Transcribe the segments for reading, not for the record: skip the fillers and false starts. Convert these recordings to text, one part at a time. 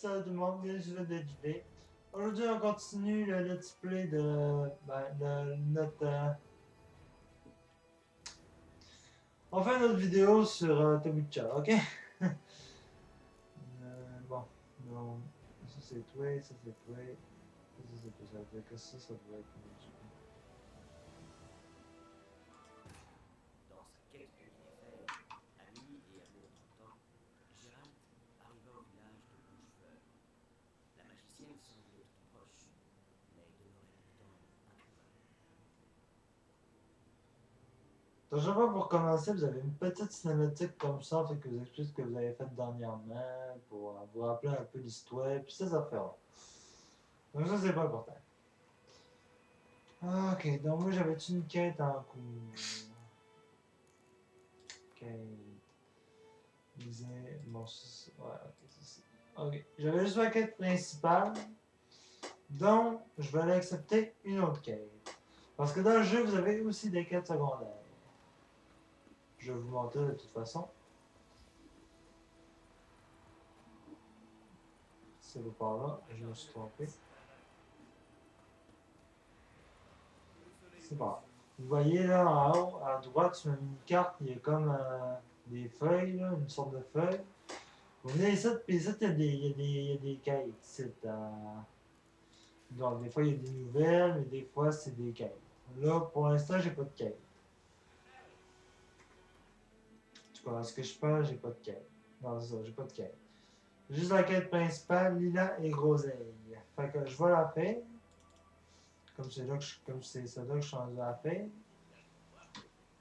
Salut tout le monde, bienvenue sur le DJP. Aujourd'hui, on continue le let's play de notre. On fait une autre vidéo sur Tobucha, ok? Bon, donc, ça c'est Tway, ça c'est Tway, ça c'est pas ça. Fait que ça doit être. Dans sa quête de l'univers, ami et amour d'antan, Gérald arriva au village de Bouchefleur. La magicienne semblait tout proche, mais demeurait pourtant introuvable. Donc, je vois pour commencer, vous avez une petite cinématique comme ça, fait que vous expliquez ce que vous avez fait dernièrement, pour vous rappeler un peu l'histoire, puis ces affaires-là. Donc, ça c'est pas important. Ok, donc moi j'avais-tu une quête en cours? Quête. Disait. Bon, ouais, ok, c'est ça. Ok, j'avais juste ma quête principale, donc je vais aller accepter une autre quête. Parce que dans le jeu, vous avez aussi des quêtes secondaires. Je vais vous montrer de toute façon. C'est le par là, je me suis trompé. C'est pas grave. Vous voyez là en haut, à droite sur une carte, il y a comme des feuilles, là, une sorte de feuille. Vous venez ici, puis ici, il y a des quêtes. Donc, des fois, il y a des nouvelles, mais des fois, c'est des quêtes. Là, pour l'instant, j'ai pas de quête. Tu vois, ce que je pense, j'ai pas de quête. Non, c'est ça, j'ai pas de quête. Juste la quête principale, Lila et Groseille. Fait que je vais la faire. Comme c'est là que je suis rendu à la faire.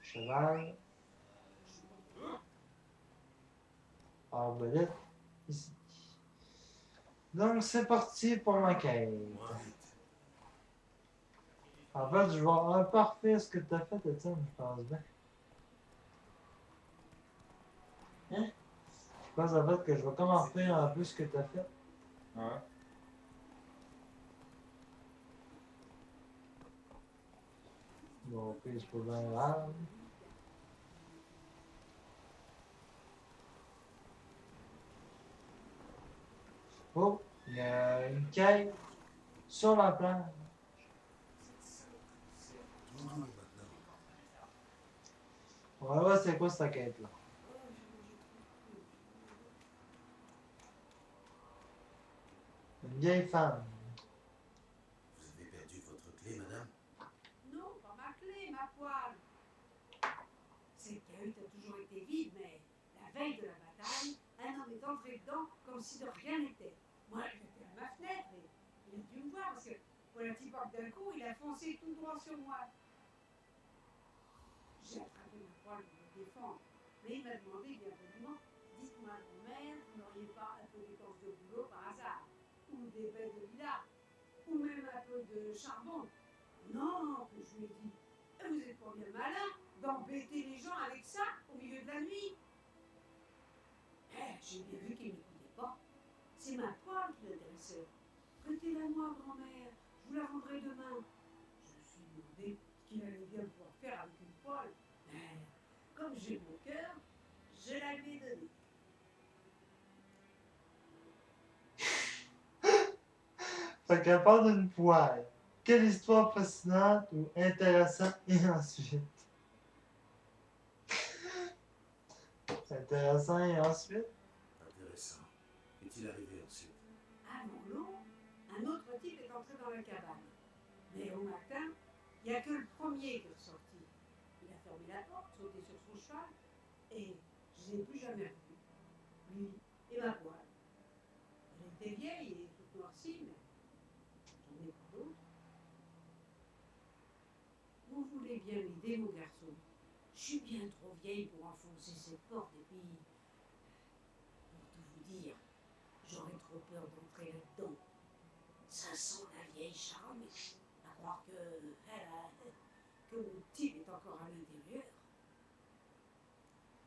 Cheval. Arbalète. Ici. Donc, c'est parti pour ma quête. En fait, je vais un peu refaire ce que tu as fait, Étienne, je pense bien. Hein? Je pense en fait que je vais comme en refaire un peu ce que tu as fait. Ouais. Bon, ok, c'est pas bien grave. Oh, il y a une quête sur la plage. On va voir c'est quoi cette quête-là. Une vieille femme. Vous avez perdu votre clé, madame? Non, pas ma clé, ma poêle. Cette cahute a toujours été vide, mais la veille de la bataille, un homme est entré dedans comme si de rien n'était. Moi, j'étais à ma fenêtre et il a dû me voir parce que, voilà, petit pas d'un coup, il a foncé tout droit sur moi. J'ai attrapé ma poêle pour me défendre, mais il m'a demandé bien poliment, dites-moi, grand-mère, vous n'auriez pas un peu d'écorce de boulot par hasard, ou des baies de lilas, ou même un peu de charbon. Non, que je lui ai dit, vous êtes pas bien malin d'embêter les gens avec ça au milieu de la nuit. J'ai bien vu qu'il n'écoutait pas. C'est ma poêle qui l'intéressait. Prêtez-la moi, grand-mère, je vous la rendrai demain. Je me suis demandé ce qu'il allait bien pouvoir faire avec une poêle. Mais comme j'ai mon cœur, je la lui ai donnée. Fait qu'elle parle d'une poêle. Quelle histoire fascinante ou intéressante et ensuite. Intéressant et ensuite. Intéressant. Qu'est-il arrivé ensuite? Avant l'eau, un autre type est entré dans la cabane. Mais au matin, il n'y a que le premier qui est ressorti. Il a fermé la porte, sauté sur son cheval, et je ne l'ai plus jamais revu. Lui et ma poêle. Elle était vieille et toute noircie, mais j'en ai pas d'autre. Vous voulez bien m'aider, mon garçon? Je suis bien trop vieille pour enfoncer cette porte, et puis, pour tout vous dire, j'aurais trop peur d'entrer là-dedans. Ça sent la vieille charme, à croire que le type est encore à l'intérieur.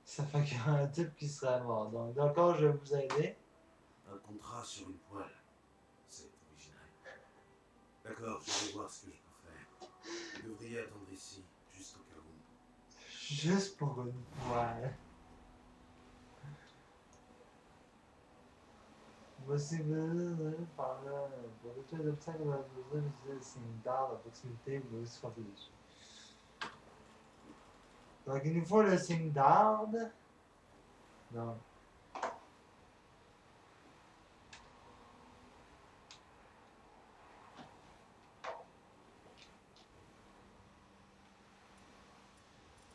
Ça fait qu'il y a un type qui serait mort. Donc, d'accord, je vais vous aider. Un contrat sur une poêle. C'est original. D'accord, je vais voir ce que je peux faire. Vous devriez attendre ici, juste au cas où. Juste pour une poêle. Voici par là. Pour détruire les obstacles de la deuxième, utiliser le signe d'arbre à proximité, vous devez aussi frapper dessus. Donc il nous faut le signe d'arbre. Non.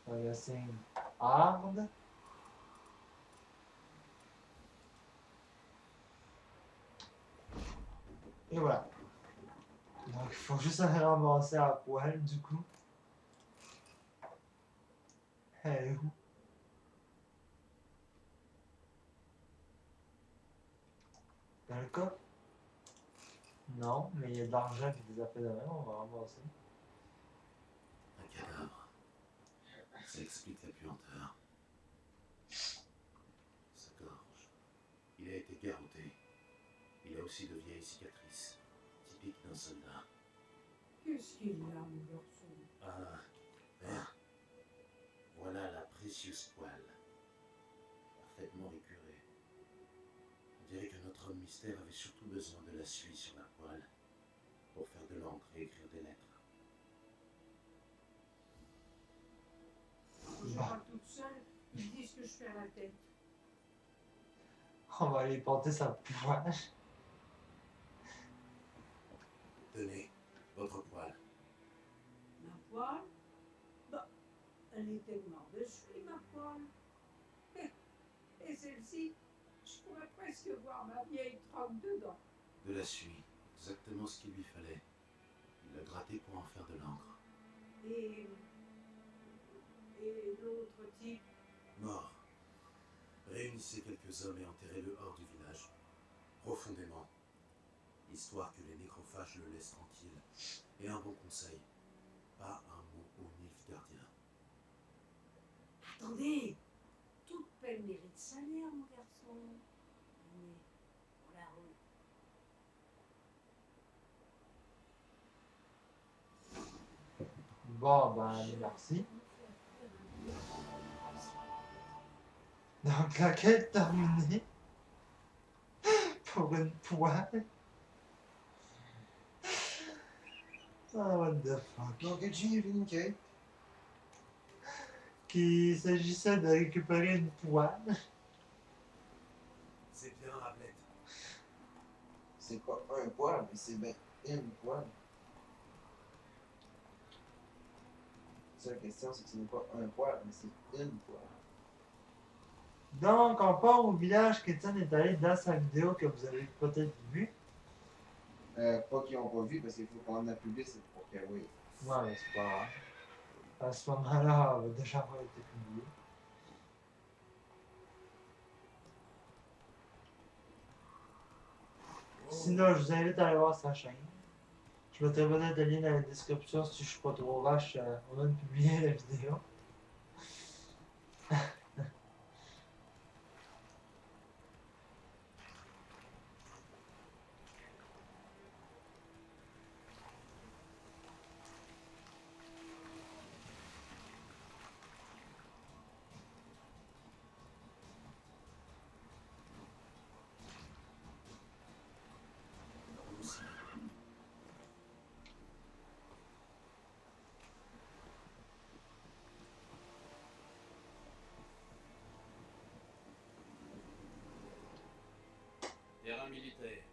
Donc, le signe arbre. Et voilà. Donc il faut juste aller ramasser à poil du coup. Elle est où? Dans le coffre? Non, mais il y a de l'argent qui des affaires de même, on va ramasser. Un cadavre. Ça explique la puanteur. Sa gorge. Il a été garrotté. Il a aussi de vieilles cicatrices, typiques d'un soldat. Qu'est-ce qu'il a, mon garçon? Ah, merde. Voilà la précieuse poêle. Parfaitement épurée. On dirait que notre homme mystère avait surtout besoin de la suie sur la poêle pour faire de l'encre et écrire des lettres. Quand je parle toute seule, ils disent que je perds la tête. On va aller porter sa poêle. Tenez, votre poêle. Ma poêle? Bah, elle était noire de suie, ma poêle. Et celle-ci, je pourrais presque voir ma vieille troque dedans. De la suie, exactement ce qu'il lui fallait. Il l'a gratté pour en faire de l'encre. Et l'autre type, Mort. Réunissez quelques hommes et enterrez-le hors du village, profondément, histoire que les nécrophages le laissent tranquille. Et un bon conseil, pas un mot au Nilfgaardien. attendez, toute peine mérite salaire, mon garçon. Allez, pour la route. Bon, ben, merci. Donc, la quête terminée. Pour une poêle. Ah, what the fuck. Donc, j'ai eu une quête. Qu'il s'agissait de récupérer une poêle. C'est bien, Hamlet. C'est pas un poil, mais c'est bien une poêle. La seule question, c'est que ce n'est pas un poil, mais c'est une poêle. Donc, on part au village qu'Étienne est allé dans sa vidéo que vous avez peut-être vu. Pas qu'ils n'ont pas vu, parce qu'il faut qu'on la publie, pour que oui. Ouais, mais c'est pas grave. À ce moment-là, elle va déjà avoir été publié. Sinon, je vous invite à aller voir sa chaîne. Je mettrai peut-être le lien dans la description si je suis pas trop vache au moment de publier la vidéo. Nous aussi. Terrain militaire.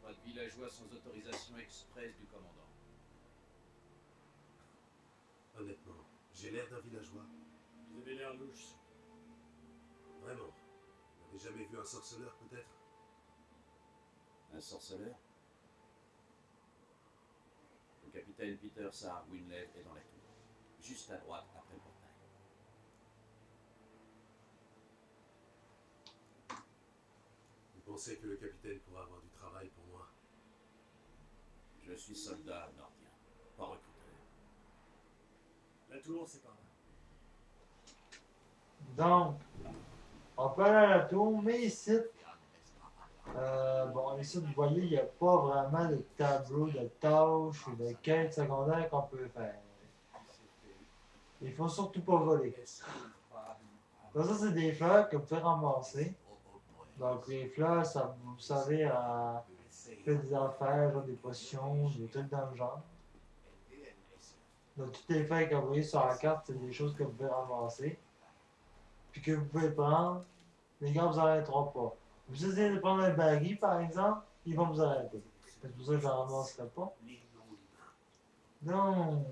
Pas de villageois sans autorisation express du commandant. Honnêtement, j'ai l'air d'un villageois. Vous avez l'air louche. Vraiment. Vous n'avez jamais vu un sorceleur, peut-être? Un sorceleur? Le capitaine Peter Saar Winley est dans la tour. Juste à droite après le portail. Vous pensez que le capitaine pourra avoir du travail pour moi? Je suis soldat nordien, pas recruteur. La tour, c'est par là. Donc, on peut aller à la tour, mais ici, bon, ici, vous voyez, il n'y a pas vraiment de tableau de tâches ou de quêtes secondaires qu'on peut faire. Il faut surtout pas voler. Donc ça, c'est des fleurs que vous pouvez ramasser. Donc les fleurs, ça vous savez à faire des affaires, genre des potions, des trucs dans le genre. Donc toutes les feuilles que vous voyez sur la carte, c'est des choses que vous pouvez ramasser. Puis que vous pouvez prendre. Les gars vous arrêteront pas. Vous essayez de prendre un baggy par exemple, ils vont vous arrêter. C'est pour ça que je n'en ramasserai pas. Donc,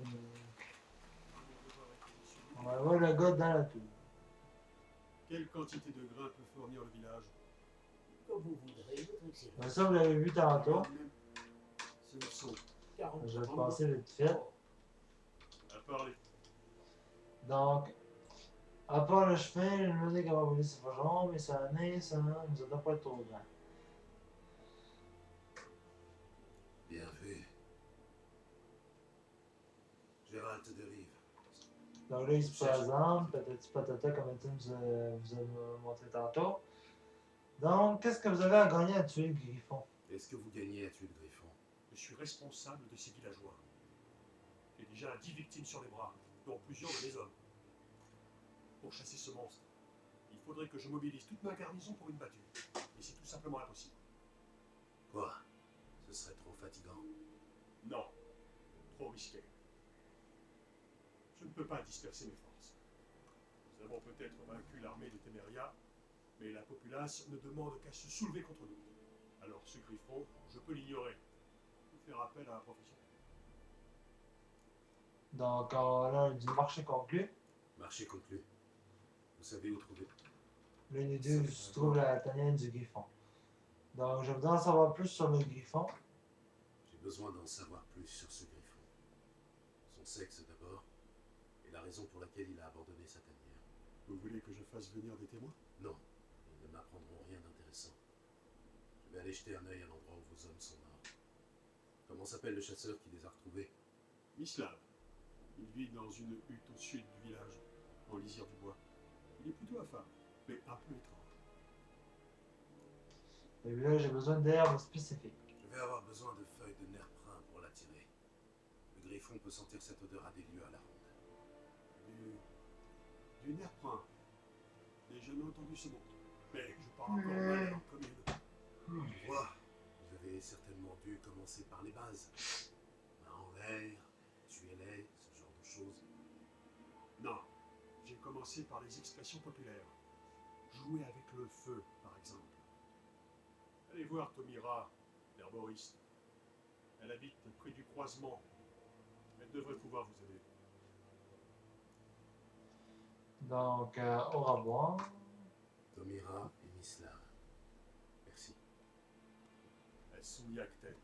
on va voir le gars dans la tour. Quelle quantité de grains peut fournir le village? Comme vous voudrez, votre excellence. Ben, ça, vous l'avez vu tantôt. Ce sont 40 Je vais grammes. passer vite fait. à parler. Donc, à part le chemin, le musique va voler ses forgerons, mais ça n'est, ça ne nous attend pas trop grand. Bien vu. Gérald de Rive. Donc là, il se présente, patati patata, comme Étienne vous a montré tantôt. Donc, qu'est-ce que vous avez à gagner à tuer le griffon? Est-ce que vous gagnez à tuer le griffon? Je suis responsable de ces villageois. J'ai déjà 10 victimes sur les bras, dont plusieurs de mes hommes. Pour chasser ce monstre, il faudrait que je mobilise toute ma garnison pour une battue. Et c'est tout simplement impossible. Quoi? Ce serait trop fatigant. Non, trop risqué. Je ne peux pas disperser mes forces. Nous avons peut-être vaincu l'armée de Téméria, mais la populace ne demande qu'à se soulever contre nous. Alors ce griffon, je peux l'ignorer. Ou faire appel à un professionnel. Donc, on a du marché conclu. Marché conclu. Vous savez où trouver? L'un des deux se trouve la tanière du griffon. Donc, je voudrais en savoir plus sur le griffon. J'ai besoin d'en savoir plus sur ce griffon. Son sexe d'abord, et la raison pour laquelle il a abandonné sa tanière. Vous voulez que je fasse venir des témoins? Non, ils ne m'apprendront rien d'intéressant. Je vais aller jeter un œil à l'endroit où vos hommes sont morts. Comment s'appelle le chasseur qui les a retrouvés? Mislav. Il vit dans une hutte au sud du village, en lisière du bois. Il est plutôt affable, mais un peu étrange. Et là, j'ai besoin d'herbes spécifiques. Je vais avoir besoin de feuilles de nerfprin pour l'attirer. Le griffon peut sentir cette odeur à des lieues à la ronde. Du nerfprin. J'ai jamais entendu ce mot. Mais je parle encore mal la langue commune. Je vois, vous avez certainement dû commencer par les bases. Main en l'air, tuez-les, ce genre de choses. Non, j'ai commencé par les expressions populaires. Jouer avec le feu, par exemple. Allez voir Tomira, l'herboriste. Elle habite près du croisement. Elle devrait pouvoir vous aider. Donc, au revoir. Tomira et Mislav. Merci. Souyakte.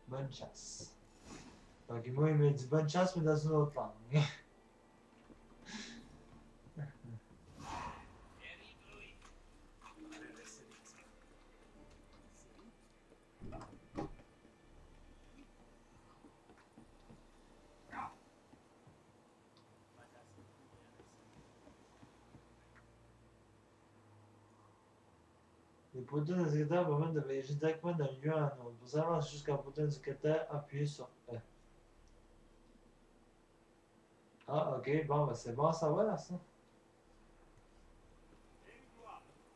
Bonne chasse. Donc, moi, il me dit bonne chasse, mais dans une autre langue. Les poteaux d'indicateur permettent de voyager directement d'un lieu à un autre. Pour savoir jusqu'à un poteau d'indicateur, appuyez sur E. Ah, ok, bon, ben c'est bon à savoir ça.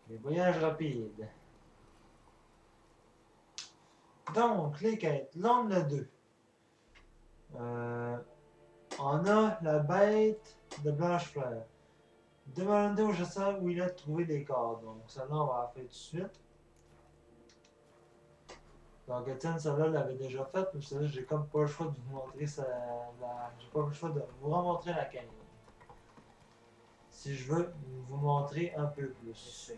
Les voyages rapides. Donc, les quêtes. L'ombre 2. On a la bête de Blanchefleur. Demandez au chasseur où il a trouvé des corps. Donc, celle-là, on va la faire tout de suite. Donc, Étienne, celle-là, l'avait déjà faite, mais celle-là, j'ai comme pas le choix de vous montrer j'ai pas le choix de vous remontrer la canine. Si je veux vous montrer un peu plus.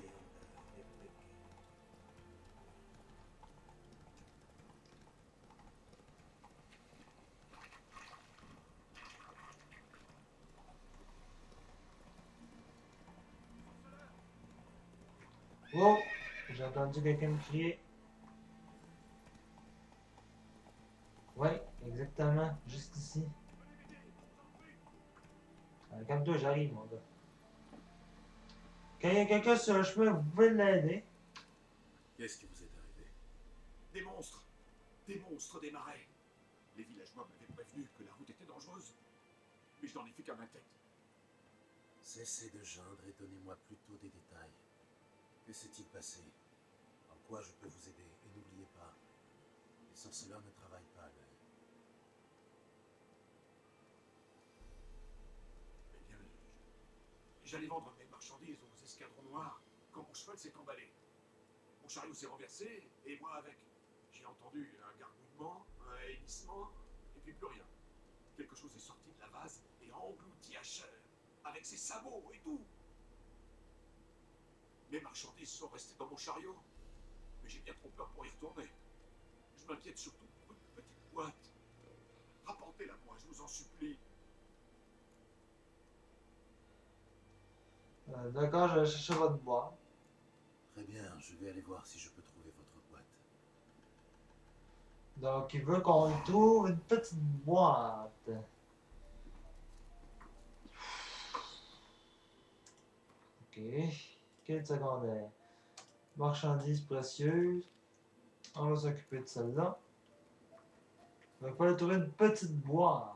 Oh! J'ai entendu quelqu'un me crier. Ouais, exactement, juste ici. Calme-toi, j'arrive, mon gars. Quand il y a quelqu'un sur le chemin, vous pouvez l'aider. Qu'est-ce qui vous est arrivé? Des monstres! Des monstres des marais! Les villageois m'avaient prévenu que la route était dangereuse. Mais je n'en ai fait qu'à ma tête. Cessez de geindre et donnez-moi plutôt des détails. Que s'est-il passé? En quoi je peux vous aider? Et n'oubliez pas, les sorceleurs ne travaillent pas l'œil. Eh bien, j'allais vendre mes marchandises aux escadrons noirs quand mon cheval s'est emballé. Mon chariot s'est renversé, et moi avec. J'ai entendu un gargouillement, un hennissement, et puis plus rien. Quelque chose est sorti de la vase et a englouti Asher, avec ses sabots et tout. Mes marchandises sont restées dans mon chariot, mais j'ai bien trop peur pour y retourner. Je m'inquiète surtout pour une petite boîte. Rapportez-la moi, je vous en supplie. D'accord, je vais chercher votre boîte. Très bien, je vais aller voir si je peux trouver votre boîte. Donc, il veut qu'on lui trouve une petite boîte. Ok. Quête secondaire. Marchandises précieuses. On va s'occuper de celle-là. Donc, il faut aller trouver une petite boîte.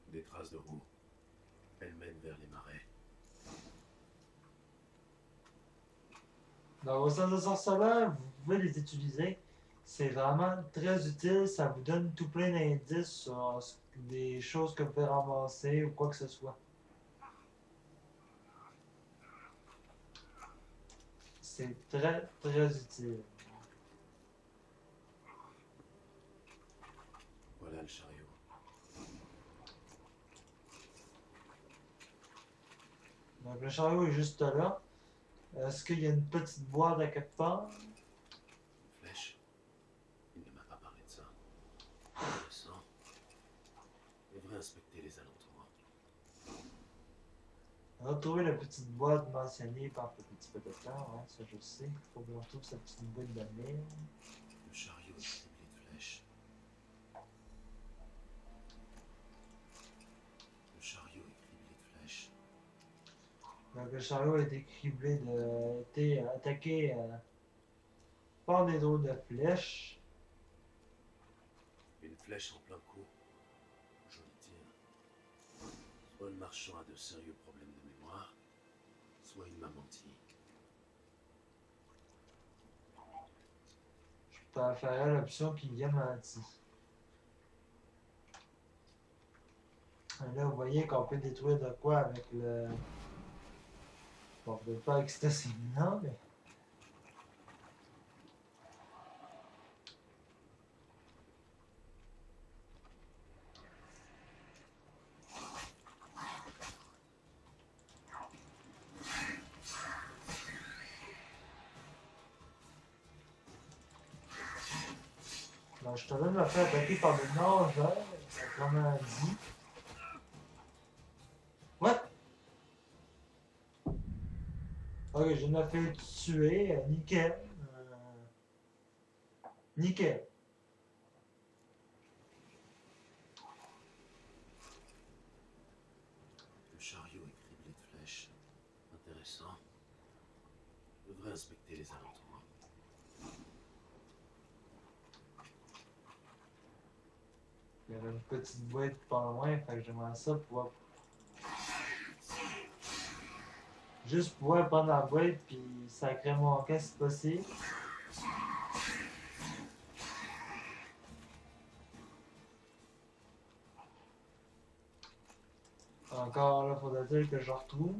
Des traces de roues. Elles mènent vers les marais. Dans vos salles de sorceleur, vous pouvez les utiliser. C'est vraiment très utile. Ça vous donne tout plein d'indices sur des choses que vous pouvez ramasser ou quoi que ce soit. C'est très, très utile. Voilà le chariot. Donc le chariot est juste là. Est-ce qu'il y a une petite boîte à quelque part? Une flèche. Il ne m'a pas parlé de ça. Intéressant. Je devrais inspecter les alentours. On va trouver la petite boîte mentionnée par le petit peu de temps, hein, ça je sais. Il faut qu'on retrouve cette petite boîte de mille. Le chariot est criblé de flèches. Le chariot est criblé de flèches. Donc le chariot a été criblé de. été attaqué par des drôles de flèches. Une flèche en plein cou. Joli tir. Soit le marchand a de sérieux problèmes de mémoire, soit il m'a menti. Je préférais l'option qui y a menti. Et là, vous voyez qu'on peut détruire de quoi avec le. Bon, peut-être pas avec cette signe-là, mais. Donc, je te donne me faire attaquer par des nageurs, comme on dit. What? Ok, je l'ai fait tuer, nickel. Nickel. Le chariot est criblé de flèches. Intéressant. Je devrais inspecter les alentours. Il y avait une petite boîte pas loin, fait que j'aimerais ça pouvoir. Juste pouvoir prendre la boîte puis sacrer mon camp si possible. Encore là, faudrait dire que je retrouve.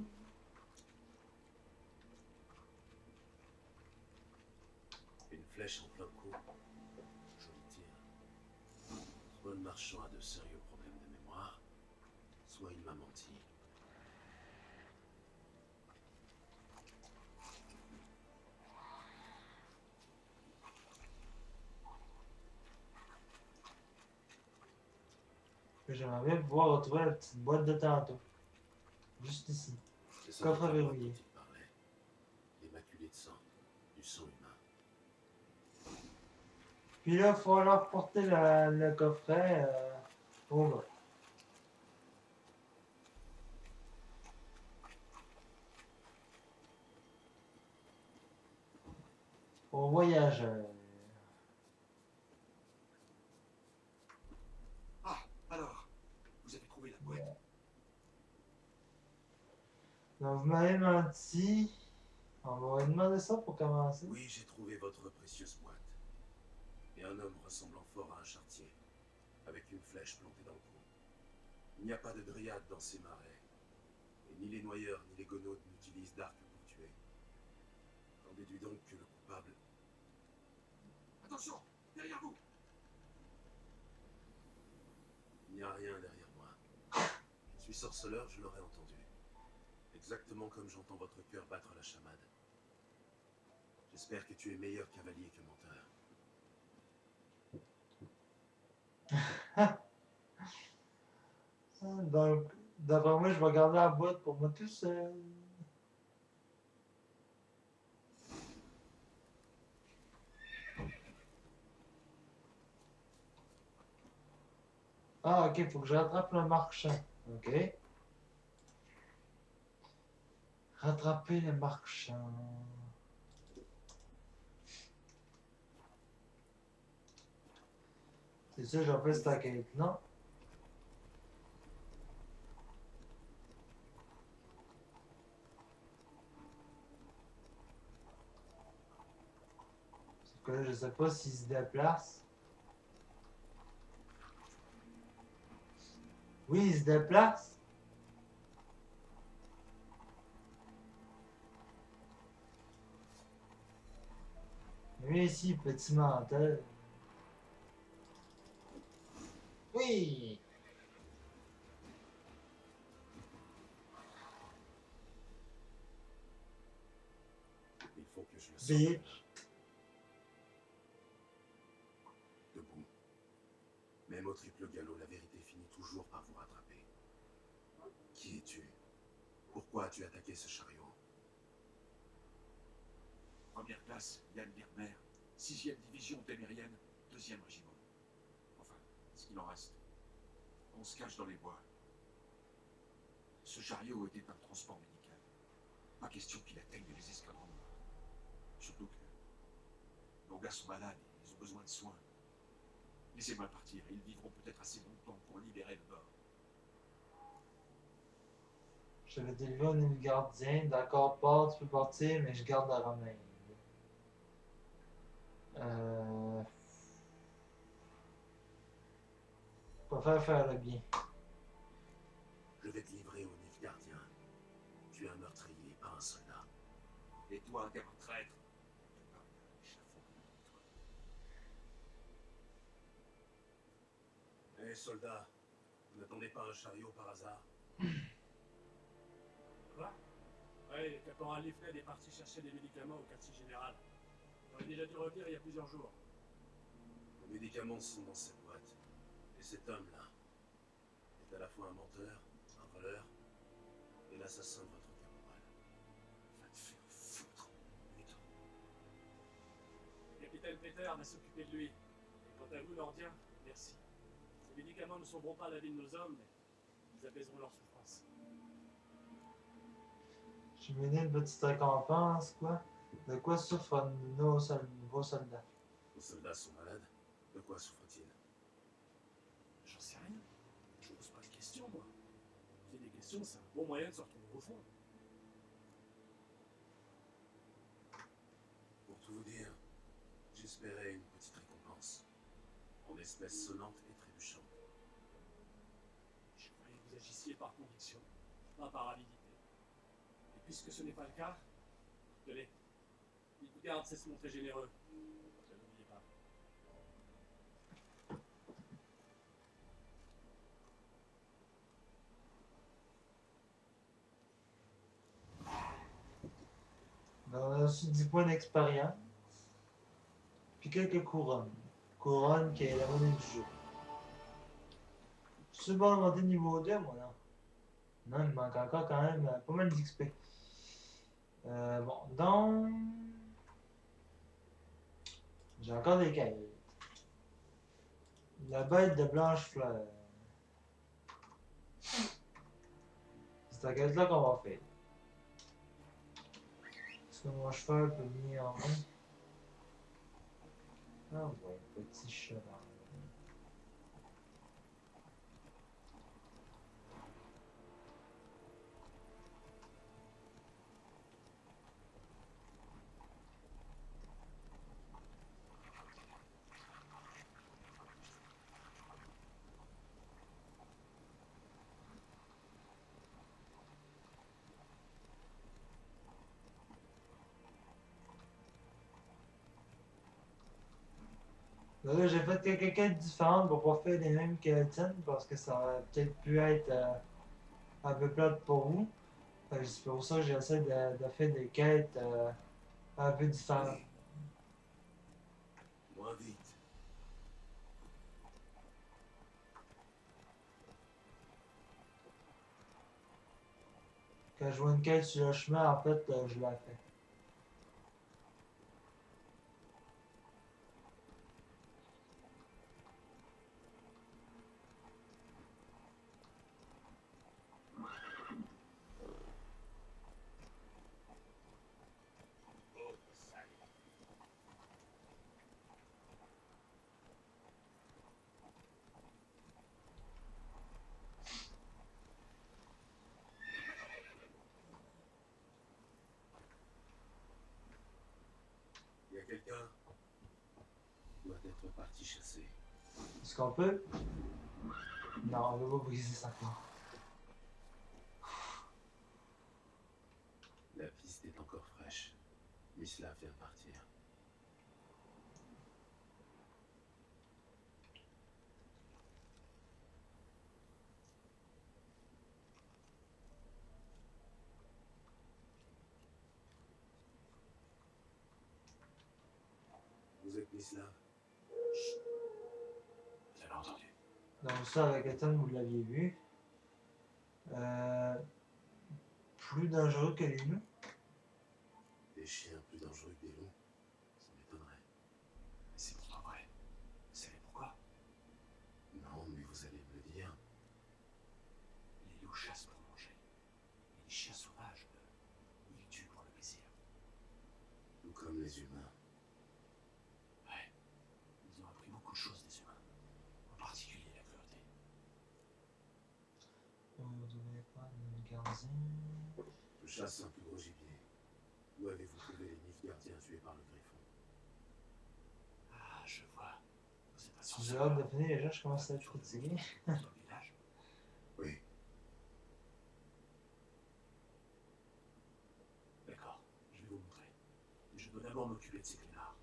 Une flèche en plein cou. Joli tir. Soit le marchand a de sérieux problèmes de mémoire, soit il m'a menti. J'aimerais bien pouvoir retrouver la petite boîte de tantôt. Juste ici. C'est ça Coffre dont verrouillé. il parlait. Les maculés de sang. Du sang humain. Puis là, il faut alors porter le coffret au bas. Aux voyageurs. Ah, alors, vous avez trouvé la boîte. Donc, vous m'avez menti. On m'aurait demandé ça pour commencer. Oui, j'ai trouvé votre précieuse boîte. Et un homme ressemblant fort à un charretier, avec une flèche plantée dans le cou. Il n'y a pas de dryade dans ces marais. Et ni les noyeurs ni les gonodes n'utilisent d'arc pour tuer. J'en déduis donc que le coupable... Attention, derrière vous. Il n'y a rien derrière moi. Je suis sorceleur, je l'aurais entendu. Exactement comme j'entends votre cœur battre la chamade. J'espère que tu es meilleur cavalier que menteur. Donc, d'après moi, je vais garder la boîte pour moi tout seul. Ah, ok, faut que je rattrape le marchand. Ok. Rattraper le marchand. C'est ça, j'ai fait cette quête, non? Sauf que là, je sais pas s'il se déplace. Oui, il se déplace. Lui ici, petit menteur. Oui! Il faut que je le sorte. Bitch. Debout. Même au triple galop, la vérité finit toujours par vous rattraper. Qui es-tu? Pourquoi as-tu attaqué ce chariot? Première classe, Yann Birmer, 6e division témérienne, 2e régiment. Enfin, ce qu'il en reste. On se cache dans les bois. Ce chariot était un transport médical. Pas question qu'il atteigne les escadrons. Surtout que nos gars sont malades, ils ont besoin de soins. Laissez-moi partir, ils vivront peut-être assez longtemps pour libérer le bord. Je vais délivrer au niveau gardien. D'accord, pas, tu peux partir, mais je garde la romaine. Je préfère faire le bien. Je vais te livrer au Nif gardien. Tu es un meurtrier, pas un soldat. Et toi, t'es un traître. Tu parles à l'échafaud. Hé, soldat, vous n'attendez pas un chariot par hasard? Quoi? Ouais, le caporal Lifted est parti chercher des médicaments au quartier général. Il aurait déjà dû revenir il y a plusieurs jours. Les médicaments sont dans cette boîte. Et cet homme-là est à la fois un menteur, un voleur et l'assassin de votre caporal. Va te faire foutre, putain. Le capitaine Peter va s'occuper de lui. Et quant à vous, Nordien, merci. Ces médicaments ne sauveront pas la vie de nos hommes, mais ils apaiseront leur souffrance. Je vais donner une petite récompense, quoi. De quoi souffrent nos nouveaux soldats? Vos soldats sont malades. De quoi souffrent-ils? J'en sais rien. Je pose pas de questions, moi. Poser des questions, c'est un bon moyen de se retrouver au fond. Pour tout vous dire, j'espérais une petite récompense. En espèces sonnantes et trébuchantes. Je croyais que vous agissiez par conviction, pas par avidité. Et puisque ce n'est pas le cas, tenez, Midgard sait se montrer généreux. Ne l'oubliez pas. Ben, on a reçu 10 points d'expérience. Puis quelques couronnes. Couronne qui est la monnaie du jeu. Je suis bon à monter niveau 2, moi, non? Non, il me manque encore quand même pas mal d'XP. Bon, donc... J'ai encore des quêtes. La bête de Blanche-Fleur. C'est la quête-là qu'on va faire. Est-ce que mon cheval peut venir en main? Ah ouais, petit cheval. Là, j'ai fait quelques quêtes différentes pour pas faire les mêmes que Étienne parce que ça aurait peut-être pu être un peu plate pour vous. Fait que c'est pour ça que j'essaie de faire des quêtes un peu différentes. Allez. Moins vite. Quand je vois une quête sur le chemin, en fait, je la fais. Il y a quelqu'un qui doit être parti chasser. Est-ce qu'on peut? Non, on va pas briser sa porte. La piste est encore fraîche. Mislav vient de partir. Vous êtes Mislav? Vous avez entendu? Donc ça, avec Étienne, vous l'aviez vu. Plus dangereux que les loups. Des chiens plus dangereux que des loups? Ça m'étonnerait. Mais c'est pourtant vrai. Vous savez pourquoi? Non, mais vous allez me le dire. Les loups chassent pour manger. Et les chiens sauvages, eux, ils tuent pour le plaisir. Tout comme les humains. Ouais. Ils ont appris beaucoup de choses des humains. En particulier la cruauté. Vous devez pas une gardien. Je chasse un plus gros gibier. Où avez-vous trouvé les 9 gardiens tués par le griffon? Ah, je vois. Vous êtes pas Si sûr j'ai hâte de finir, déjà, je commence à être fatigué. Dans le village? Oui. D'accord, je vais vous montrer. Mais je dois d'abord m'occuper de ces clénards.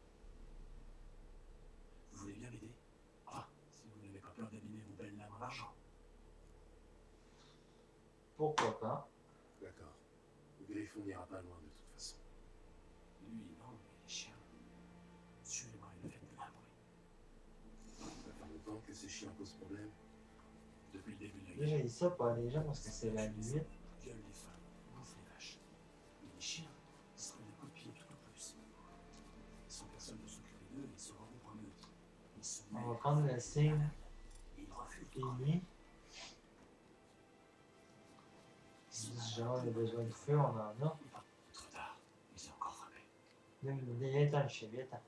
Vous voulez bien m'aider? Enfin, si vous n'avez pas peur d'abîmer vos belles lames en argent. Pourquoi pas? D'accord. Le griffon n'ira pas loin de toute façon. Lui, non, mais les chiens. Suivez-moi et ne faites plus un bruit. Ça fait longtemps que ces chiens posent problème. Depuis le début de la Là, guerre, j'ai dit ça pas les gens parce que c'est la limite. violent les femmes, bouffent les vaches. Et les chiens, ils se prennent des coups de pied tout au plus. Sans personne pour s'occuper d'eux, ils se regroupent en meute. Ils se On va mêlent prendre le signe et ils refusent de ennemi. Si jamais on a besoin de feu, on en a. Trop tard, il s'est encore frappé. Viens-t'en le chien, viens-t'en.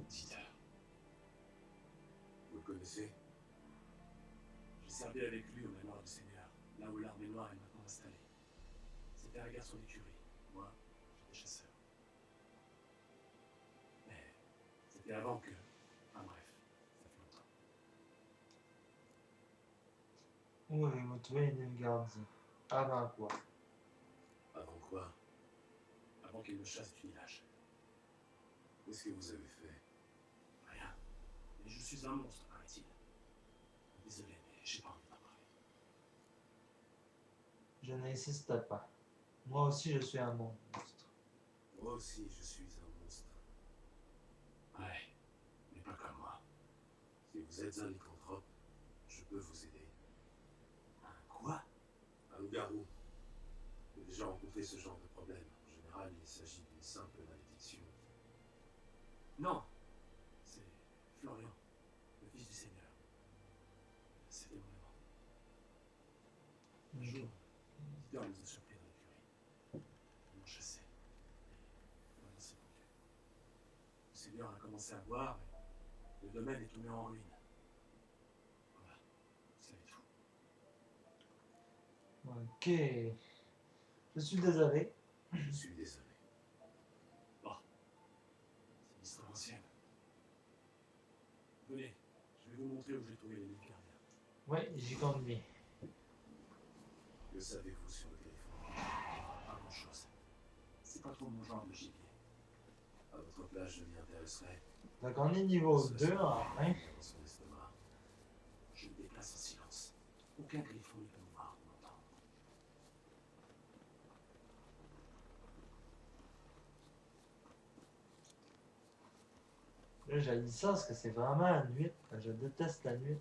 Dieter, Vous le connaissez? j'ai servi avec lui au manoir du Seigneur, là où l'armée noire est maintenant installée. C'était un garçon d'écurie. Moi, j'étais chasseur. Mais c'était avant que... Enfin bref, ça fait longtemps. Où avez-vous trouvé une gardien? Avant quoi? Avant quoi? Avant qu'il ne chasse du village. Qu'est-ce que vous avez fait? Rien. Mais je suis un monstre, paraît-il. Désolé, mais j'ai pas envie d'en parler. Je n'insiste pas. Moi aussi, je suis un monstre. Moi aussi, je suis un monstre. Ouais, mais pas comme moi. Si vous êtes un lycanthrope, je peux vous aider. Un quoi? Un loup-garou. J'ai déjà rencontré ce genre de problème. En général, il s'agit d'une simple malédiction. Non. C'est Florian, le fils du Seigneur. C'était mon amant. Un jour, l'éditeur nous a surpris dans l'écurie. Ils m'ont chassé. Et voilà, c'est vendu. Le Seigneur a commencé à boire et le domaine est tombé en ruine. Voilà, vous savez tout. Ok. Je suis désolé. Je suis désolé. Bon, c'est une histoire ancienne. Venez, je vais vous montrer où j'ai trouvé les mille gardiens. Oui, j'y compte bien. Que savez-vous sur le griffon? Pas grand-chose. C'est pas trop mon genre de gibier. À votre place, je m'y intéresserai. Donc on est niveau 2 enfin. Dans son estomac. Je me déplace en silence. Aucun griffon ne peut me voir ou m'entendre. Là, j'ai dit ça parce que c'est vraiment la nuit. Je déteste la nuit.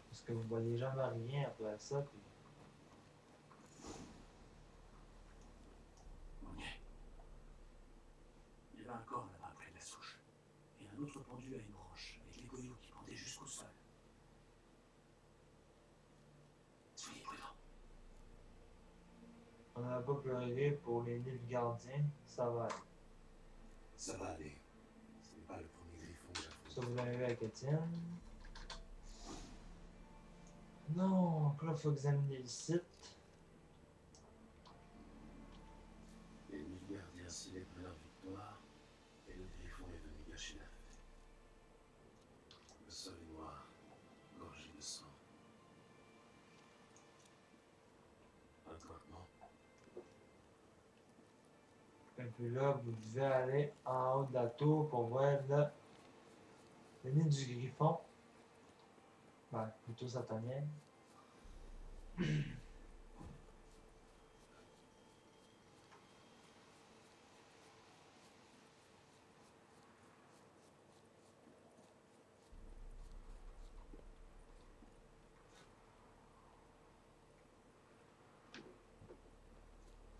Parce que vous voyez jamais rien après ça. Puis... On y est. Il y avait un corps là-bas près de la souche. Et un autre pendu à une branche, avec les goyaux qui pendaient jusqu'au sol. Soyez prudents. On n'a pas pleuré pour les Nilfgaardiens. Ça va aller. Ça va aller. Ce n'est pas le premier griffon que j'affronte. Ça, vous l'avez vu avec Étienne. Non, là, il faut examiner le site. Les mille gardiens célèbrent leur victoire et le griffon est venu gâcher la fête. Le sol est noir, gorgé de sang. Un campement. Et puis là, vous devez aller en haut de la tour pour voir le nid du griffon. Ben, plutôt satanienne.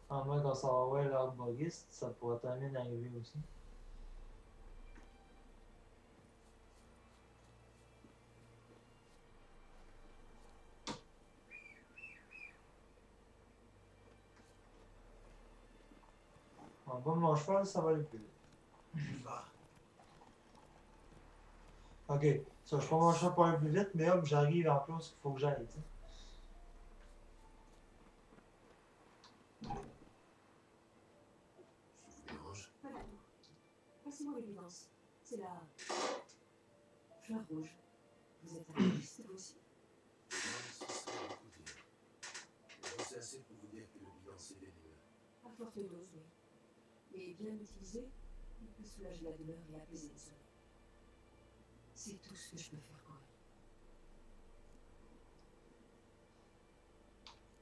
En moins qu'on s'en va voir l'arboriste, ça pourrait terminer d'arriver aussi. En bas de mon cheval, ça va aller plus vite. J'y vais. Ok, ça, je prends mon cheval pour aller plus vite, mais hop, j'arrive en plus qu'il faut que j'aille, tu sais. Je vous dérange? Pas du tout. Passez-moi l'évidence. C'est la fleur rouge. Vous êtes artiste, vous aussi? Non, ce serait beaucoup dire. Mais j'en sais assez pour vous dire que le bilan c'est vénéneux. À forte dose, oui. Mais bien utilisé, il peut soulager la douleur et apaiser le sommeil. C'est tout ce que je peux faire pour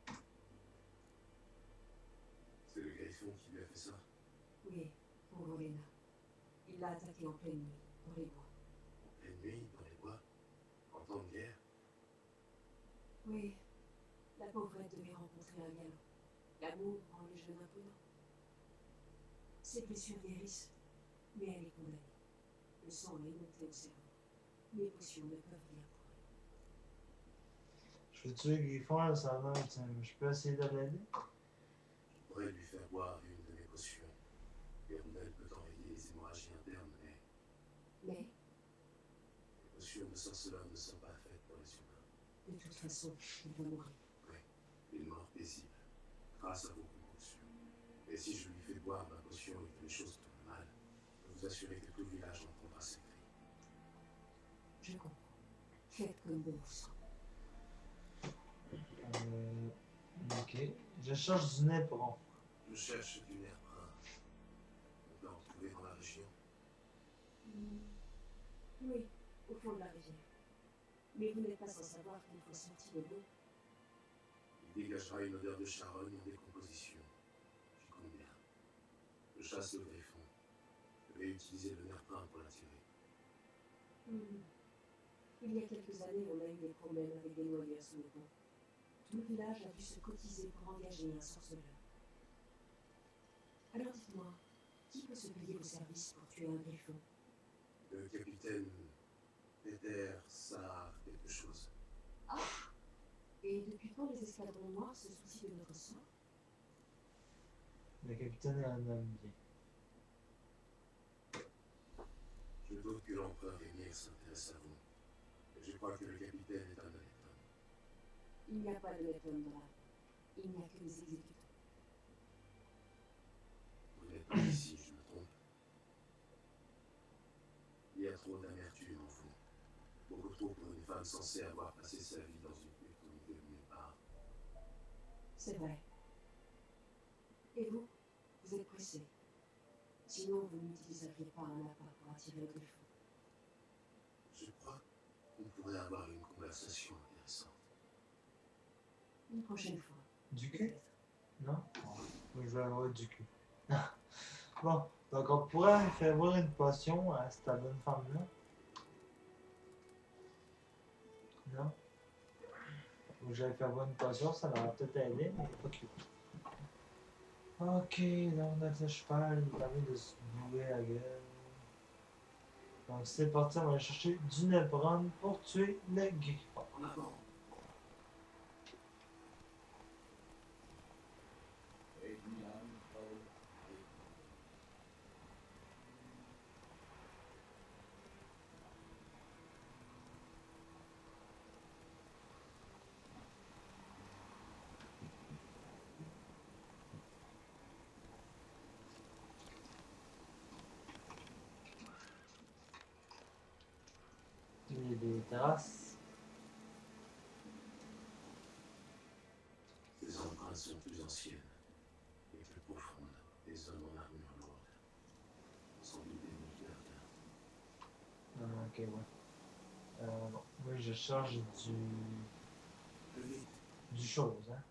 elle. C'est le griffon qui lui a fait ça? Oui, pauvre Lena. Il l'a attaquée en pleine nuit, dans les bois. En pleine nuit, dans les bois? En temps de guerre? Oui, la pauvrette devait rencontrer un galop. L'amour rend les jeunes imprudents. Ses blessures guérissent, mais elle est condamnée. Le sang est monté au cerveau. Mes potions ne peuvent rien pour elle. Je veux tuer le griffon, là, ça va, tiens, je peux essayer de l'aider? Je pourrais lui faire boire une de mes potions. L'hirondelle peut enrayer les hémorragies internes, mais Mais, les potions de sorceleur ne sont pas faites pour les humains. de toute façon, il va mourir. Une mort paisible, grâce à vos compulsions. Et si je lui fais boire ma potion et que les choses tournent mal, je peux vous assurer que tout le village entendra ses cris. Je comprends. Faites comme bon vous semble. Ok. Je cherche du népron. Je cherche du nerf brun. On peut en trouver dans la région. Oui, au fond de la rivière. Mais vous n'êtes pas sans savoir qu'il faut sentir le l'eau. Il dégagera une odeur de charogne en décomposition. J'y compte bien. Je chasse le griffon. Je vais utiliser le nerf brun pour l'attirer. Il y a quelques années, on a eu des problèmes avec des noyeurs sous le pont. Tout le village a dû se cotiser pour engager un sorceleur. Alors dites-moi, qui peut se payer vos services pour tuer un griffon? Le capitaine Peter Saar quelque chose. Ah! Et depuis quand les escadrons noirs se soucient de notre sort? Le capitaine est un homme bien. Je doute que l'empereur Emir s'intéresse à vous. Et je crois que le capitaine est un honnête homme. Il n'y a pas de honnête homme dans la... Il n'y a que des exécutants. Vous n'êtes pas ici, je me trompe. Il y a trop d'amertume en vous. Beaucoup trop pour une femme censée avoir passé sa vie dans une plutôt de nulle part. C'est vrai. Et vous? Vous êtes pressé. Sinon, vous n'utiliseriez pas un appât pour attirer le griffon. Je crois qu'on pourrait avoir une conversation intéressante. Une prochaine fois. Du cul? Peut-être. Non? Moi, je vais avoir du cul. Bon, donc on pourrait faire boire une potion à cette bonne femme-là. Non? Ou j'allais faire boire une potion, ça m'aurait peut-être aidé, mais pas que. Ok, là on a le cheval, il permet de se bouer la gueule. Donc c'est parti, on va aller chercher du Nebron pour tuer le griffon. En avant. Il y a des terrasses. Ces empreintes sont plus anciennes et plus profondes. Des hommes en armure lourde. Sans doute des militaires. Ah, ok, ouais. Bon, moi je charge Le vite. du chose, hein.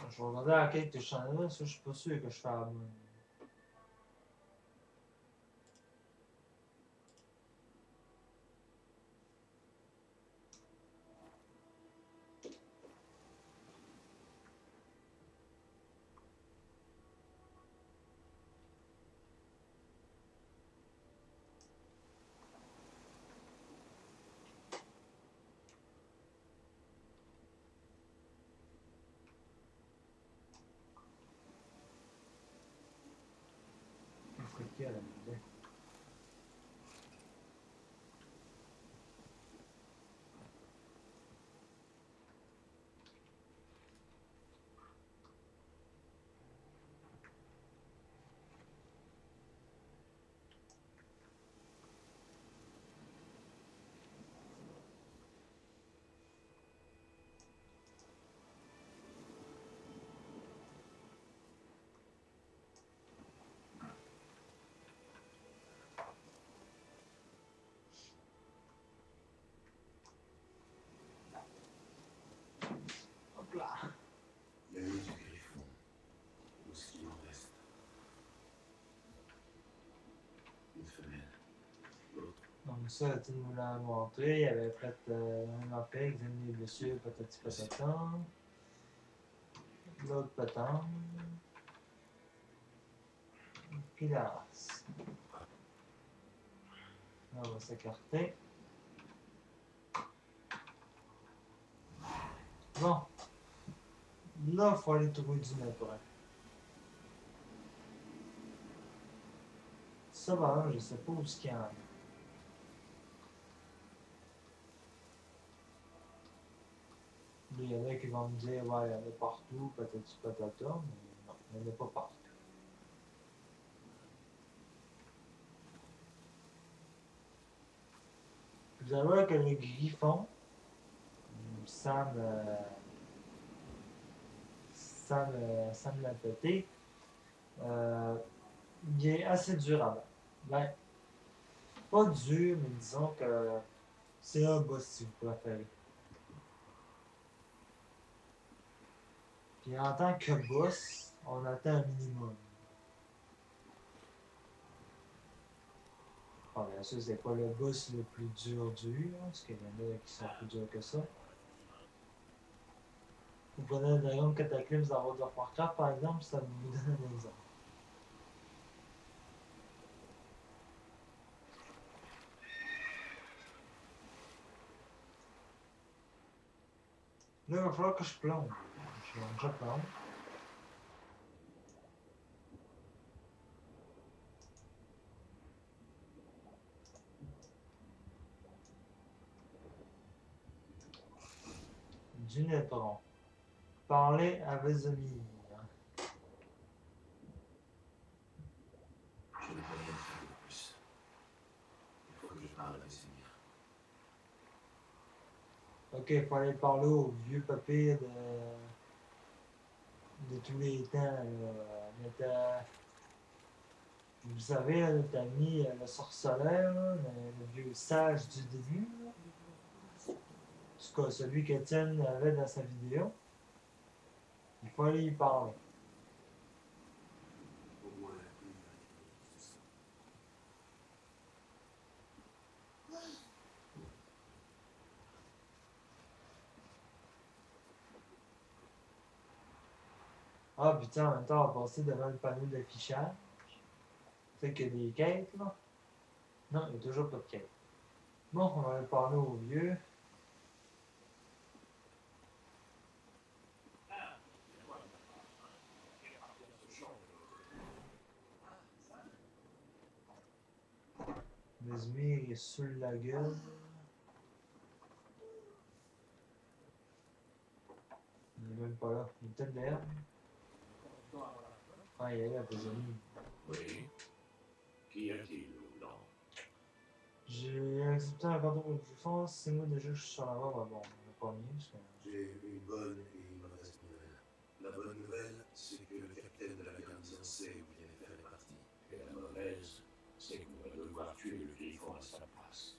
Je vais regarder à quelle que je suis en train, ça je suis pas sûr que je fais la bonne. C'est qui à la maison? Hop là. La nuit du griffon. Où est-ce qu'il en reste? Une femelle. L'autre. Donc ça, tu nous l'as montré, il y avait fait un empire, examiner les blessures, patati patatan. L'autre patente. Puis la race. Là, on va s'écarter. Bon. Là, il faut aller trouver du naturel. Ça va, je sais pas où ce qu'il y en a. Il y en a Peut-être qu'ils vont me dire, ouais, il y en a partout, patati patata, mais non, il n'y en a pas partout. Vous allez voir que le griffon, sans me la péter, il est assez dur à battre. Ben, pas dur, mais disons que c'est un boss si vous préférez. Puis en tant que boss, on attend un minimum. Bon, bien sûr, c'est pas le boss le plus dur, parce qu'il y en a qui sont plus durs que ça. Vous prenez le dragon Cataclysme dans World of Warcraft, par exemple, ça vous donne un exemple. Là, il va falloir que je plombe. Je plombe. Du Nétron. Parler à Vesemir. Je ne peux rien faire de plus. Il faut que je parle avec Seigneur. Ok, il faut aller parler au vieux papier de tous les temps. Là. Vous savez, là, notre ami le sorceleur, là, le vieux sage du début. Là. En tout cas, celui qu'Étienne avait dans sa vidéo. Il faut aller y parler. Au moins, la pluie va nettoyer tout ça. Ah, putain, en même temps, on va passer devant le panneau d'affichage. C'est qu'il y a des quêtes, là. Non, il n'y a toujours pas de quête. Bon, on va aller parler au vieux. Vesemir est sur la gueule. Il est même pas là. Il est peut-être derrière. Ah, il est là, Vesemir. Oui. Qu'y a-t-il, non? J'ai accepté un canton de défense. C'est moi déjà que je suis sur la voie. Bah bon, on n'a pas mis. Parce que... J'ai une bonne et une mauvaise nouvelle. La bonne nouvelle, c'est que le capitaine de la garnison sait où Yennefer est parti. Et la mauvaise, c'est qu'on va devoir tuer le griffon à sa place.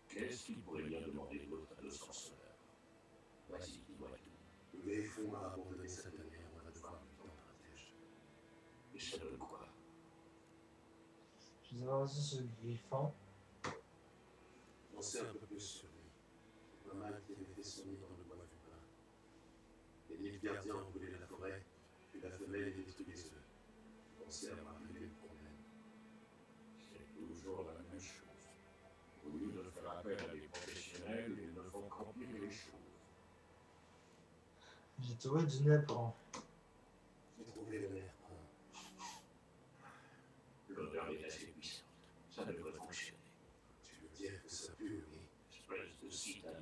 Qu'est-ce qu'il pourrait bien demander d'autre à nos sorceleurs? Vas-y, dis-moi tout. Le griffon a abandonné sa tanière, on va devoir lui tendre un piège. Et ça donne quoi? Je vais avancer sur le griffon. On sait un peu plus sur lui. Un mâle qui avait fait son nid dans le bois du pin. Les nids gardiens ont brûlé la forêt, puis la femelle a détruit les œufs. On pensait avoir réglé le problème. C'est toujours la même chose. Au lieu de faire appel à des professionnels, ils ne font qu'empirer les choses. J'ai trouvé du Nétron. J'ai trouvé le nerf. L'odeur est assez puissante. Ça devrait fonctionner. Tu veux dire que ça pue, oui? Espèce de citana.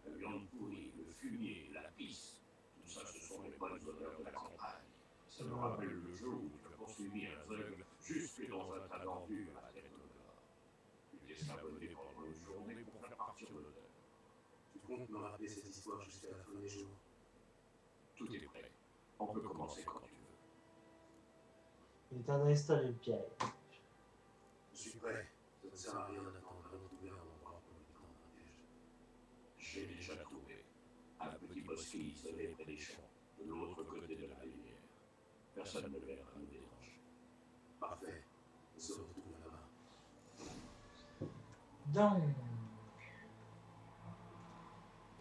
La viande pourrie, le fumier, la pisse. Tout ça, ce sont les bonnes odeurs de la campagne. Ça me rappelle le jour où tu as poursuivi un aveugle jusque dans un tas d'ordures à la tête au nord. Tu t'es sabonné pendant une journée pour faire partir l'odeur. Tu comptes me rappeler cette histoire jusqu'à la fin des jours? Tout est prêt. On peut commencer quand tu veux. Il est temps d'installer le piège. Je suis prêt. Ça ne sert à rien d'attendre avant de trouver un endroit pour lui tendre un piège. J'ai déjà trouvé. Un petit bosquet isolé près des champs, de l'autre côté de la rivière. Personne ne viendra nous déranger. Parfait. On se retrouve là-bas. Donc.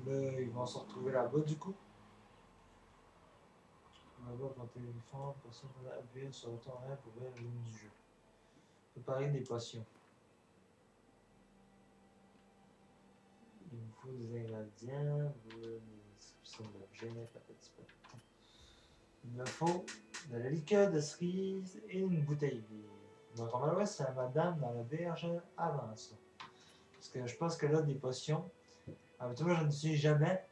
Là, ils vont se retrouver là-bas du coup. Là-bas, pour téléphone, personne va appuyer sur le temps pour ouvrir la ligne du jeu. Préparer des potions. Il vous faut des ingrédients, des descriptions d'objets, patati patata. Il me faut de la liqueur de cerise et une bouteille vide. Donc on va voir si la madame dans la berge avant ça. Parce que je pense que là, des potions, habituellement je n'utilise jamais.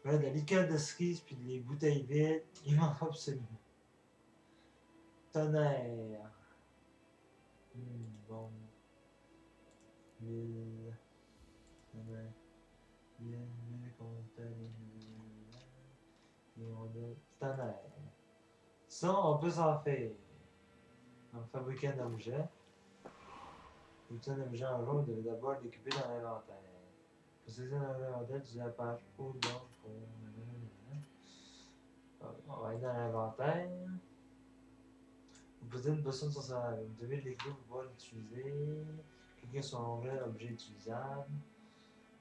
Là, de la liqueur de cerise puis des bouteilles vides, il m'en faut absolument. Tonnerre. Bon. Mille. Tonnerre. Mille contenus. Tonnerre. Ça, on peut s'en faire. En fabriquant un objet. Fabriquer un objet en jaune, vous devez d'abord l'équiper dans l'inventaire. Pour saisir dans l'inventaire, utilisez la page haut donc pour. On va aller dans l'inventaire. Vous posez une potion sur sa. Vous devez l'écrire pour pouvoir l'utiliser. Cliquez sur l'onglet objet utilisable.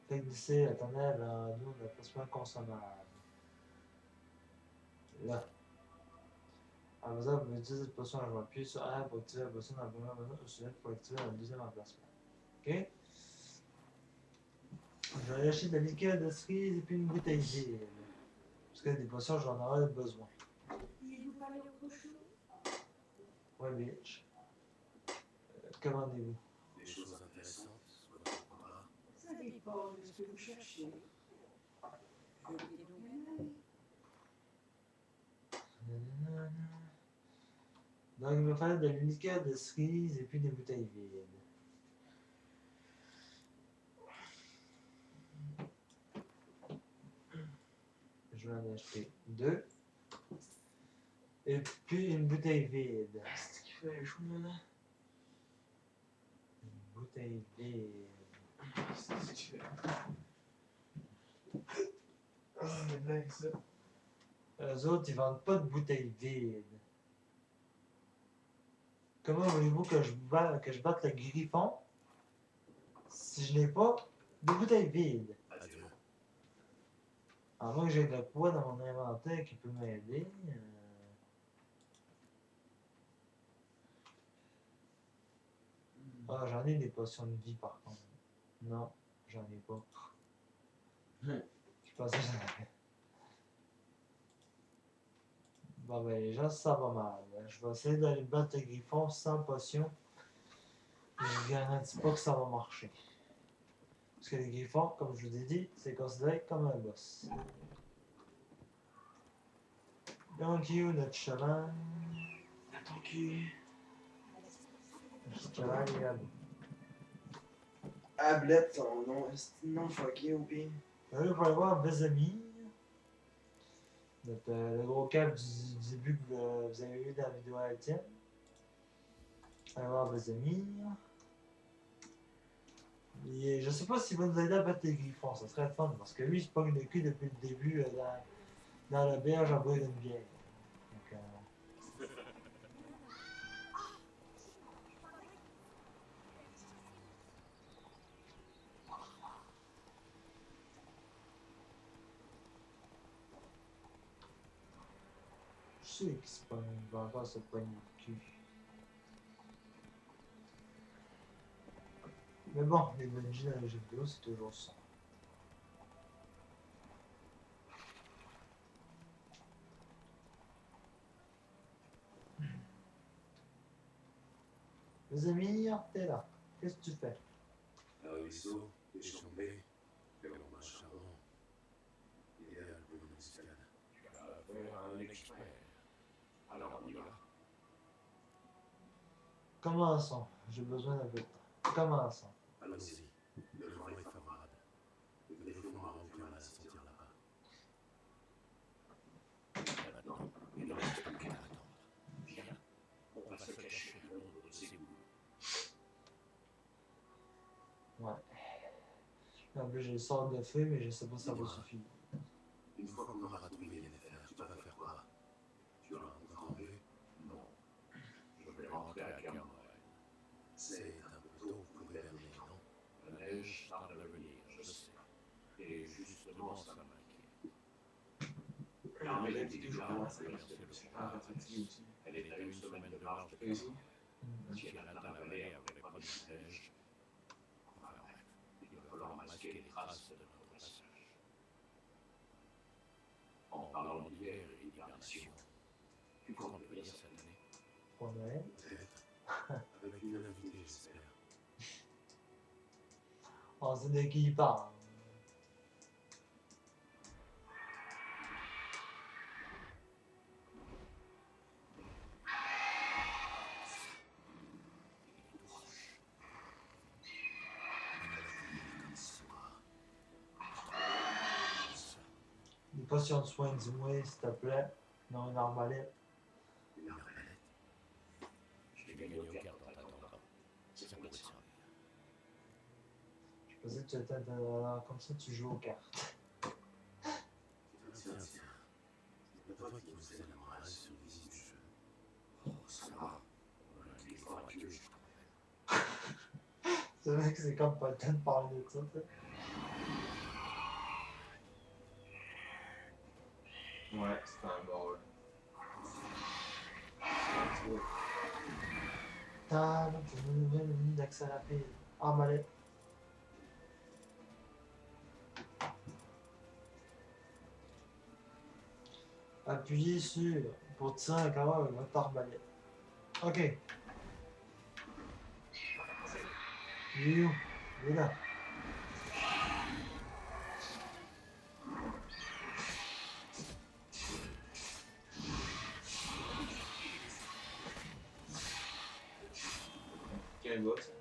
Faites glisser la tonnerre en nous de placement consommable. Là. En faisant, vous pouvez utiliser cette potion en jouant. Appuyez sur R pour activer la potion dans le premier emplacement ou sur F pour activer dans le deuxième emplacement. Ok? Je vais lâcher de la liqueur de cerise et puis une bouteille vide. Parce que des potions, j'en aurai besoin. Il vous parle autre chose? Ouais, bitch. Commandez-vous. Des choses intéressantes sur votre contrat. Ça dépend de ce que vous cherchez. Jetez donc un œil. Donc, il va falloir de la liqueur de cerise et puis des bouteilles vides. Je vais en acheter 2. Et puis une bouteille vide. C'est ce qui fait chaud maintenant. Une bouteille vide. C'est ce qui fait. Ah, c'est bien ça. Eux autres, ils vendent pas de bouteilles vides. Comment voulez-vous que je batte le griffon si je n'ai pas de bouteilles vides? Adieu. À moins que j'ai de quoi dans mon inventaire qui peut m'aider. Ah, j'en ai des potions de vie par contre. Non, j'en ai pas. Je pensais que j'en avais. Bon ben les gens, ça va mal. Je vais essayer d'aller battre le griffon sans potion. Je ne garantis pas que ça va marcher. Parce que les griffons, comme je vous ai dit, c'est considéré comme un boss. Donc, you, notre cheval. À ton cul. Le cheval est à bout. Ablette, son nom. Est-ce que non fucké au pire? Là, il va aller voir Vesemir. Le gros cap du début que vous avez eu dans la vidéo à Étienne. Allez voir Vesemir. Et je sais pas s'il va nous aider à battre les griffons, ça serait fun parce que lui il se pogne le cul depuis le début dans la berge en bas d'une bière. Donc, je sais qu'il se pogne, il va encore se pogner le cul. Mais bon, les Bungie dans les jeux vidéo c'est toujours ça. Vesemir, t'es là. Qu'est-ce que tu fais? Un ruisseau, des champs de blé, des romains charmants. Idéal pour une embuscade. Tu as affaire à un expert. Alors on y va. Commençons. J'ai besoin d'un peu de temps. Commençons. Allons-y. Le vent est favorable. Le griffon n'aura aucun mal à sentir là-bas. Et maintenant, il ne reste plus qu'à attendre. Viens, on va se cacher le long de ces égouts. Ouais. En plus, j'ai le sort de feu, mais je sais pas si ça va suffire. Une fois qu'on aura trouvé Yennefer, tu vas faire quoi? Tu as encore en vue? Non, je vais rentrer à Cameron. C'est un peu tôt pour hiberner, non? La neige tarde à venir, je sais. Et justement, ça m'inquiète. L'armée dit déjà à traverser le chemin. Elle est à une semaine de marche de Cameron. Si elle atteint la vallée avec les premières neiges, enfin bref, il va falloir masquer les traces de notre passage. En parlant d'hiver et d'hibernation, tu comptes venir cette année? Pour Noël. Peut-être. Avec une invitée, j'espère. On sait de qui il parle. Potion de soin, dis-moi, s'il te plaît. Non, une arbalète. Une arbalète. Je l'ai gagné aux cartes en t'attendant. Ça pourrait te servir. Je pensais que tu étais comme ça, tu joues aux cartes. Tiens. C'est pas toi qui me faisais la morale sur les idées du jeu. Oh, ça va. Voilà, il est fort à tuer, je trouve. C'est vrai que c'est comme pas le temps de parler de ça, tu sais. Ouais, c'est un ball. Table pour une nouvelle ligne d'accès rapide. Arbalète. Appuyez sur pour tirer un canon avec votre arbalète. Ok. Il est où? Il est là. Quel boss?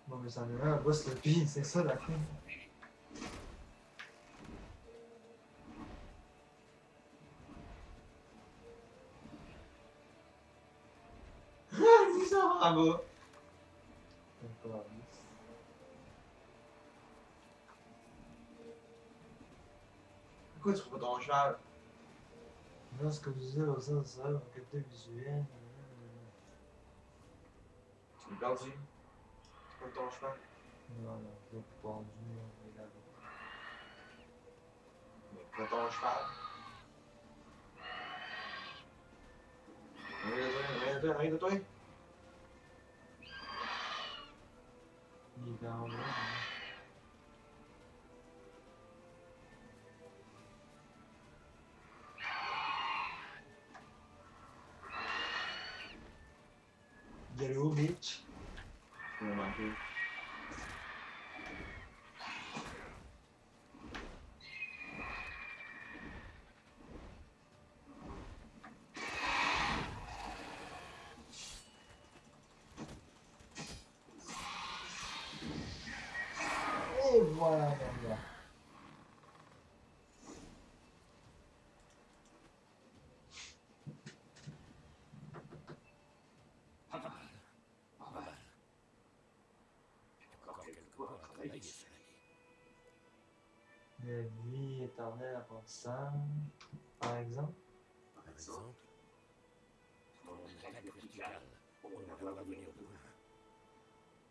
Bon, mais ça en est un boss le pire, c'est ça la fin. Ah, il sort en bas! D'accord. Pourquoi tu prends pas ton cheval? Là, ce que vous disiez, ça, un côté visuel. Tu l'as perdu? Tu prends ton cheval? Non, je l'ai pendu, on est là-bas. Mais prends ton cheval. Rien de toi. Il est en bas. Yellow Beach. Je vais manquer. Et voilà, mon gars. Pas mal. Encore quelques points à travailler, cela dit. La vie éternelle apprentissage, par exemple. Par exemple, Mon attaque verticale, on la voit venir de loin.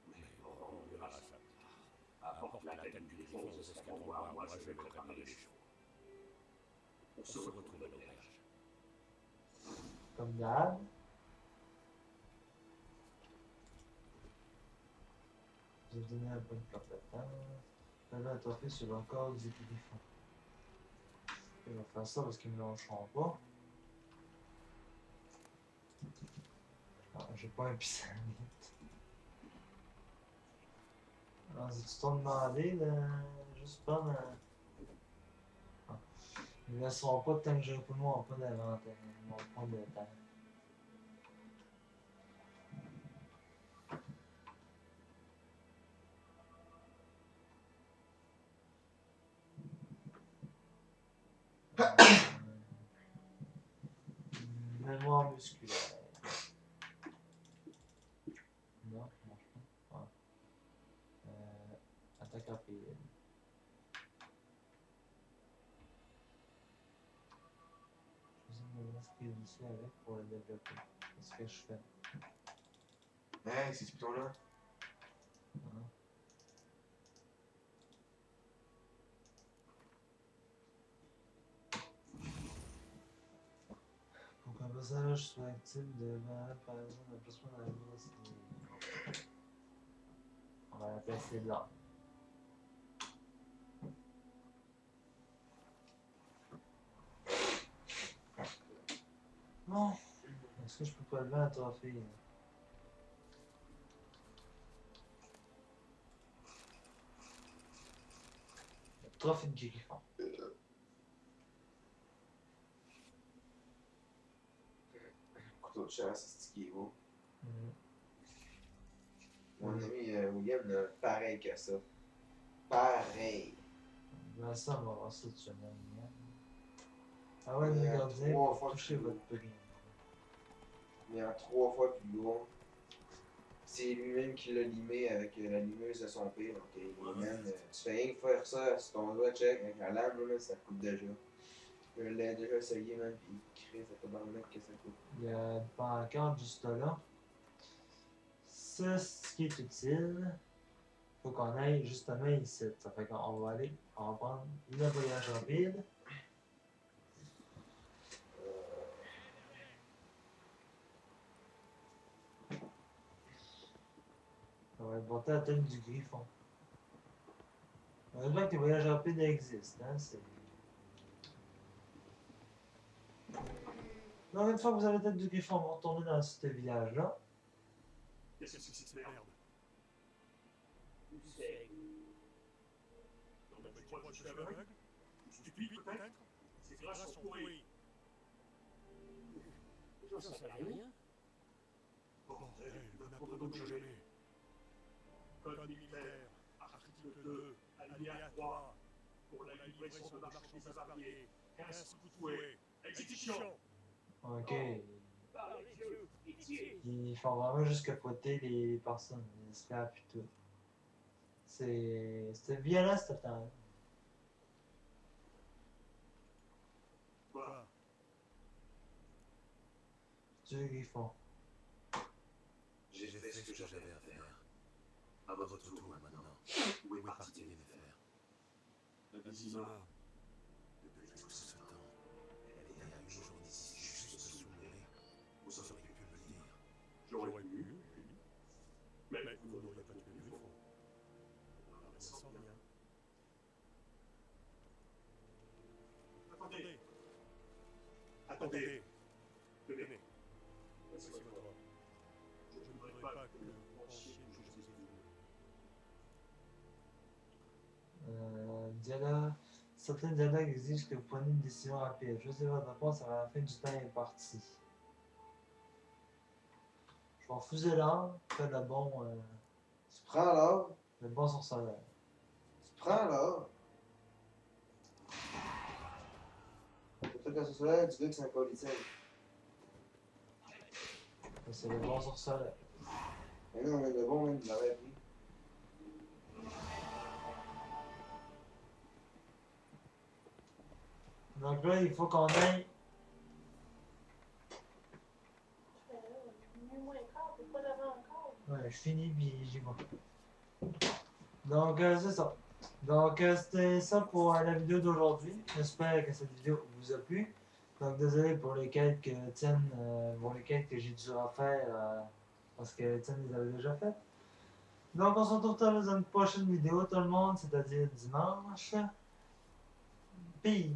Mais on verra ça plus tard. Apporte la tête du griffon aux escadrons noirs, moi je vais préparer les chevaux. On se retrouve à l'auberge. Comme d'hab. J'ai donné un peu de compétence. Fais-le un trophée sur le corps du griffon. Il va faire ça parce qu'ils me lâcheront pas. Ah, j'ai pas un pissenlit. Alors, si tu t'en demandé de juste prendre un. Ah. Ils ne laisseront pas tant que je ne moi pas d'inventaire. Ils vont prendre le temps. Mémoire musculaire. Non, ça marche pas. Ouais. Attaque rapide. Je vais me inscrire ici avec pour le développer. C'est ce que je fais. Hey, c'est ce piton-là. Hein? Pour qu'un personnage soit actif devant, par exemple, un placement dans la liste. On va la placer là. Bon. Est-ce que je peux pas lever un trophée? Là? Le trophée de griffon. Couteau de chasse, c'est ce qui est beau. Mhm. Mon ami William, là, pareil que ça. Pareil. Ben ça, on va voir ça de semaine. Hein. Ah ouais, Mais les à gardiens, 3 pour fois toucher plus votre lourd. prix. Mais en 3 fois plus lourd. C'est lui-même qui l'a limé avec la limeuse de son père. Donc, man, tu fais rien que faire ça sur ton doigt, check, avec la lame, là, ça coûte déjà. Je l'ai déjà essayé, man, pis crée, ça tabarnak que ça coûte. Il y a une pancarte juste là. Ça, ce qui est utile, faut qu'on aille justement ici. Ça fait qu'on va aller, on va prendre le voyage rapide. On va porter la tête du griffon. Heureusement que les voyages rapides existent, hein, c'est... Donc une fois que vous avez la tête du griffon, on va retourner dans ce village-là. Qu'est-ce que c'est que cette merde? Où c'est? Non, mais tu crois que je suis aveugle? Stupide, peut-être? Ces grâces sont pourries. J'en sais rien. Bordel, on apprend que jamais. Code militaire, article 2, alinéa 3. Pour la livraison de marchandises avariées, 15 coups de fouet. Exécution! Ok. Par les dieux, pitié! Ils font vraiment juste capoter les personnes, les esclaves et tout. C'était violent ce temps. Quoi? Dieu griffon. J'ai fait ce que j'avais à faire. À votre tour maintenant. Où est parti Yennefer? La Vizima. Depuis tout ce temps, elle était à une journée ici, juste sous mon nez. Vous auriez pu me le dire. J'aurais pu, oui. Mais vous n'auriez pas tué le griffon. On sans rien. Attendez! Attendez! Tenez. Voici votre ordre. Je ne voudrais pas que vous pensiez que je vous ai voulu. Dialogue. Certains dialogues exigent que vous preniez une décision rapide. Choisissez votre réponse avant la fin du temps imparti. Je vais refuser l'ordre, faire le bon Tu prends l'or, sorceleur. tu prends l'or. Le truc à ce soir, tu veux que c'est un policien. C'est le bon sorceleur. Mais non, mais le bon, même, il l'aurait pris. Donc là, il faut qu'on aille. Ouais, je finis puis j'y vais. Donc, c'est ça. Donc, c'était ça pour la vidéo d'aujourd'hui. J'espère que cette vidéo vous a plu. Donc, désolé pour les quêtes que Étienne, pour les quêtes que j'ai dû refaire parce que Étienne les avait déjà faites. Donc, on se retrouve dans une prochaine vidéo, tout le monde, c'est-à-dire dimanche. Peace.